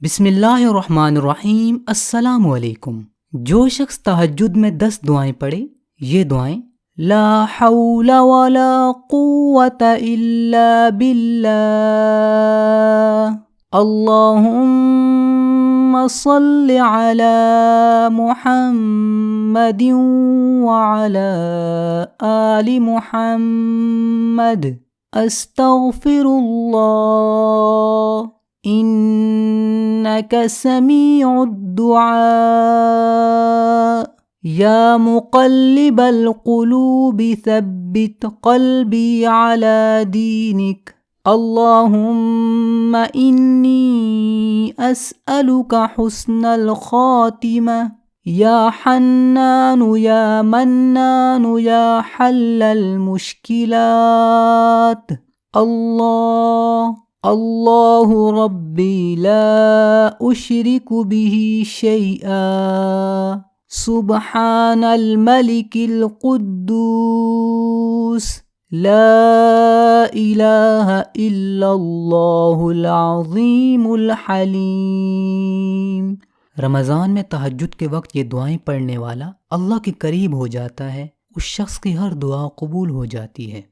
बिस्मिल्लाहिर्रहमानिर्रहीम। अस्सलामुअलैकुम। जो शख्स तहज्जुद में 10 दुआएं पढ़े, ये दुआएं ला हौला वला कुव्वता इल्ला बिल्लाह, अल्लाहुम्मा सल्लि अला मुहम्मदिन व अला आलि मुहम्मद, अस्तगफिरुल्लाह इन्नका समीउद दुआ, या मुक़ल्लिबल क़ुलूबि सब्बित क़ल्बी अला दीनिक, अल्लाहुम्मा इन्नी अस्अलुका हुस्नल ख़ातिमा, या हन्नानु या मन्नानु या हल्लल मुश्किलात, अल्लाहु रब्बी ला उशरिकु बिही शैआ, सुब्हानल मलिकिल कुद्दूस, ला इलाहा इल्लल्लाहुल अज़ीमुल हलीम। रमज़ान में तहज्जुद के वक्त ये दुआएं पढ़ने वाला अल्लाह के करीब हो जाता है, उस शख्स की हर दुआ कबूल हो जाती है।